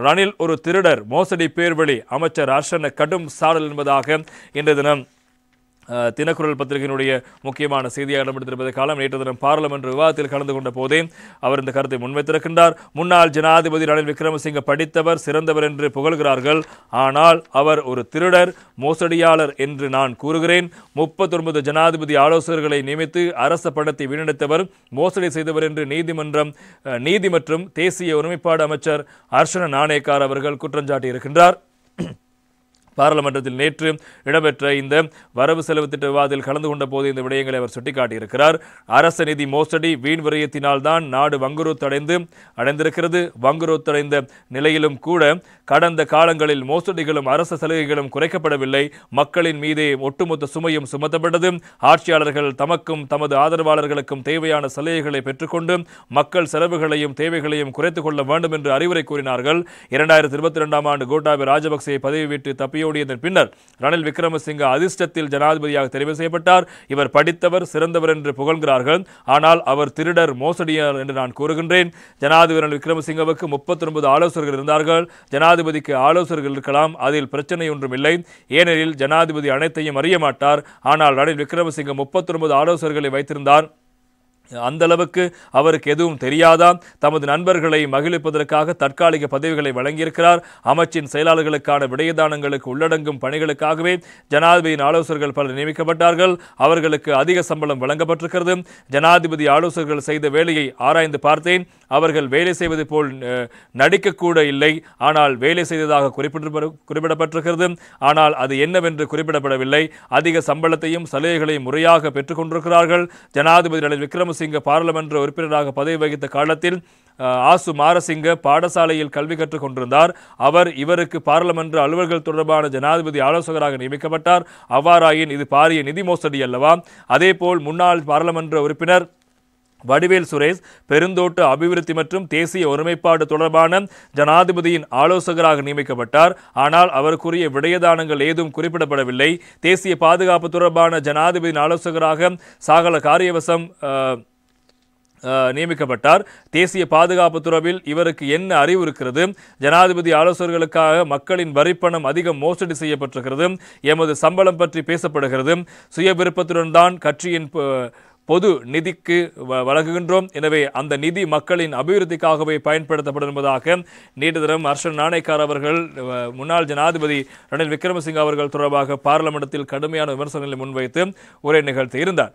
ரணில் ஒரு திருடர், மோசடி பேர்வழி, அமைச்சர் ஹர்ஷன கடும் சாடல் என்பதாக இன்றைய தினம் தினக்குரல் பத்திரிகையினுடைய முக்கியமான செய்தியாக இடம்பெற்றிருப்பதை காலம். நேற்று தினம் பாராளுமன்ற விவாதத்தில் கலந்து கொண்ட போதே அவர் இந்த கருத்தை முன்வைத்திருக்கின்றார். முன்னாள் ஜனாதிபதி ரணில் விக்ரமசிங்க படித்தவர், சிறந்தவர் என்று புகழ்கிறார்கள். ஆனால் அவர் ஒரு திருடர், மோசடியாளர் என்று நான் கூறுகிறேன். 39 ஜனாதிபதி ஆலோசகர்களை நியமித்து அரச பணத்தை வீணடித்தவர், மோசடி செய்தவர் என்று நீதி மற்றும் தேசிய ஒருமைப்பாடு அமைச்சர் ஹர்ஷன நாணயக்கார் அவர்கள் குற்றஞ்சாட்டி இருக்கின்றார். பாராளுமன்றத்தில் நேற்று இடம்பெற்ற இந்த வரவு செலவு திட்ட விவாதத்தில் கலந்து கொண்ட போது இந்த விடயங்களை அவர் சுட்டிக்காட்டியிருக்கிறார். அரச நிதி மோசடி, வீண் விரயத்தினால் தான் நாடு அடைந்திருக்கிறது. வங்குரோத்தடைந்த நிலையிலும் கூட கடந்த காலங்களில் மோசடிகளும் அரச சலுகைகளும் குறைக்கப்படவில்லை. மக்களின் மீதே ஒட்டுமொத்த சுமையும் சுமத்தப்பட்டது. ஆட்சியாளர்கள் தமக்கும் தமது ஆதரவாளர்களுக்கும் தேவையான சலுகைகளை பெற்றுக்கொண்டு மக்கள் செலவுகளையும் தேவைகளையும் குறைத்துக் கொள்ள வேண்டும் என்று அறிவுரை கூறினார்கள். 2022 ஆண்டு கோட்டாபய ராஜபக்சே பதவி விட்டு தப்பியோடியதன் பின்னர் ரணில் விக்ரமசிங்க அதிர்ஷ்டத்தில் ஜனாதிபதியாக தெரிவு செய்யப்பட்டார். இவர் படித்தவர், சிறந்தவர் என்று புகழ்கிறார்கள். ஆனால் அவர் திருடர், மோசடியார் என்று நான் கூறுகின்றேன். ஜனாதிபதி ரணில் விக்ரமசிங்கவுக்கு 39 ஆலோசகர்கள் இருந்தார்கள். ஜனாதிபதிக்கு ஆலோசகர்கள் இருக்கலாம், அதில் பிரச்சனை ஒன்றும் இல்லை. ஏனெனில் ஜனாதிபதி அனைத்தையும் அறிய மாட்டார். ஆனால் ரணில் விக்ரமசிங்க 39 ஆலோசகர்களை வைத்திருந்தார். அந்த அளவுக்கு அவருக்கு எதுவும் தெரியாதாம். தமது நண்பர்களை மகிழ்ப்பதற்காக தற்காலிக பதவிகளை வழங்கியிருக்கிறார். அமைச்சின் செயலாளர்களுக்கான விடயதானங்களுக்கு உள்ளடங்கும் பணிகளுக்காகவே ஜனாதிபதியின் ஆலோசகர்கள் பலர் நியமிக்கப்பட்டார்கள். அவர்களுக்கு அதிக சம்பளம் வழங்கப்பட்டிருக்கிறது. ஜனாதிபதி ஆலோசகர்கள் செய்த வேலையை ஆராய்ந்து பார்த்தேன். அவர்கள் வேலை செய்வது போல் நடிக்கக்கூட இல்லை. ஆனால் வேலை செய்ததாக குறிப்பிடப்பட்டிருக்கிறது. ஆனால் அது என்னவென்று குறிப்பிடப்படவில்லை. அதிக சம்பளத்தையும் சலுகைகளையும் முறையாக பெற்றுக் கொண்டிருக்கிறார்கள். ஜனாதிபதி ரணில் விக்ரமசிங்க பாராளுமன்ற உறுப்பினராக பதவி வகித்த காலத்தில் ஆசு மாரசிங்க பாடசாலையில் கல்வி கற்றுக் கொண்டிருந்தார். இவருக்கு பாராளுமன்ற அலுவல்கள் தொடர்பான ஜனாதிபதி ஆலோசகராக நியமிக்கப்பட்டார். அவ்வாறாயின் இது பாரிய நிதி மோசடி அல்லவா? அதேபோல் முன்னாள் பாராளுமன்ற உறுப்பினர் வடிவேல் சுரேஷ் பெருந்தோட்ட அபிவிருத்தி மற்றும் தேசிய ஒருமைப்பாடு தொடர்பான ஜனாதிபதியின் ஆலோசகராக நியமிக்கப்பட்டார். ஆனால் அவருக்குரிய விடயதானங்கள் ஏதும் குறிப்பிடப்படவில்லை. தேசிய பாதுகாப்பு தொடர்பான ஜனாதிபதியின் ஆலோசகராக சாகல காரியவசம் நியமிக்கப்பட்டார். தேசிய பாதுகாப்பு துறையில் இவருக்கு என்ன அறிவு இருக்கிறது? ஜனாதிபதி ஆலோசகர்களுக்காக மக்களின் வரிப்பணம் அதிகம் மோசடி செய்யப்பட்டிருக்கிறது. எமது சம்பளம் பற்றி பேசப்படுகிறது. சுய விருப்பத்துடன் தான் கட்சியின் பொது நிதிக்கு வழங்குகின்றோம். எனவே அந்த நிதி மக்களின் அபிவிருத்திக்காகவே பயன்படுத்தப்படும் என்பதாக நேற்று தினம் ஹர்ஷன நாணயக்கார் அவர்கள் முன்னாள் ஜனாதிபதி ரணில் விக்ரமசிங்க அவர்கள் தொடர்பாக பாராளுமன்றத்தில் கடுமையான விமர்சனங்களை முன்வைத்து உரை நிகழ்த்தி இருந்தார்.